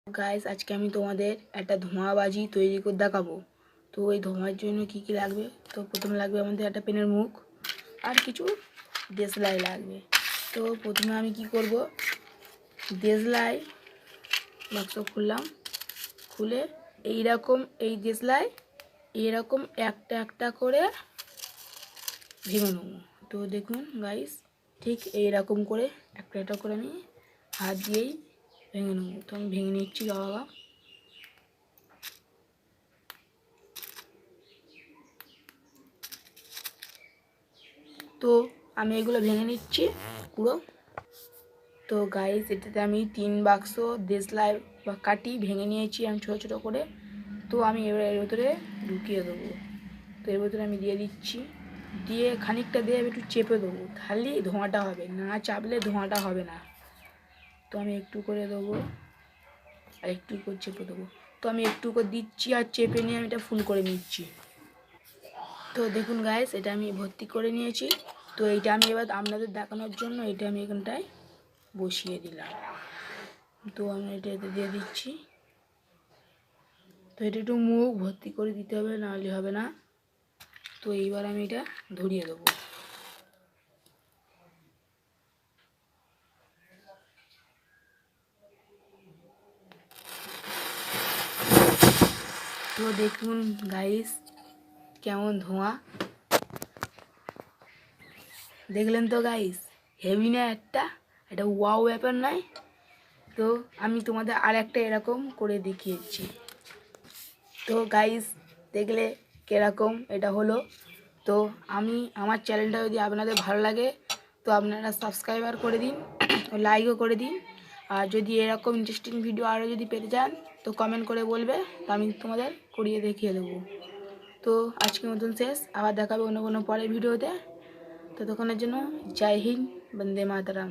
Guys আজকে আমি তোমাদের একটা ধোঁয়াবাজি তৈরি করে দেখাবো। তো এই ধোঁয়ার জন্য কি কি লাগবে, তো প্রথমে লাগবে আমাদের একটা পেনের মুখ আর কিছু দেশলাই লাগবে। তো প্রথমে আমি কি করব, দেশলাই বাক্স খুললাম, খুলে এইরকম এই দেশলাই এইরকম একটা একটা করে ভেঙে নেবো। তো দেখুন গাইস, ঠিক এইরকম করে একটা একটা করে আমি হাত দিয়েই ভেঙে নেবো। তো আমি ভেঙে নিচ্ছি বাবা। তো আমি এগুলো ভেঙে নিচ্ছি পুরো। তো গাইস এটাতে আমি 3 বাক্স দেশলাই বা কাটি ভেঙে নিয়েছি আমি ছোটো ছোটো করে। তো আমি এবার এর ভেতরে ঢুকিয়ে দেবো। তো এর ভেতরে আমি দিয়ে দিচ্ছি, দিয়ে খানিকটা দিয়ে একটু চেপে দেবো, তাহলেই ধোঁয়াটা হবে, না চাপলে ধোঁয়াটা হবে না। তো আমি একটু করে দেবো আর একটু করে চেপে দেবো। তো আমি একটু করে দিচ্ছি আর চেপে নিয়ে আমি এটা ফুল করে নিচ্ছি। তো দেখুন গাইস, এটা আমি ভর্তি করে নিয়েছি। তো এইটা আমি এবার আপনাদের দেখানোর জন্য এটা আমি এখানটায় বসিয়ে দিলাম। তো আমি এটা দিয়ে দিচ্ছি। তো এটা একটু মুখ ভর্তি করে দিতে হবে, নাহলে হবে না। তো এইবার আমি এটা ধরিয়ে দেবো। তো দেখুন গাইস কেমন ধোঁয়া, দেখলেন তো গাইস, হেভি না একটা, এটা ওয়াও ব্যাপার নয়। তো আমি তোমাদের আর একটা এরকম করে দেখিয়েছি। তো গাইস দেখলে কিরকম এটা হলো। তো আমার চ্যানেলটা যদি আপনাদের ভালো লাগে তো আপনারা সাবস্ক্রাইবার করে দিন ও লাইকও করে দিন। আর যদি এরকম ইন্টারেস্টিং ভিডিও আরও যদি পেতে চান তো কমেন্ট করে বলবে, তো আমি তোমাদের করিয়ে দেখিয়ে দেবো। তো আজকের মতন শেষ, আবার দেখাবে অন্য কোনো পরের ভিডিওতে। ততক্ষণের জন্য জয় হিন্দ, বন্দে মাতরম।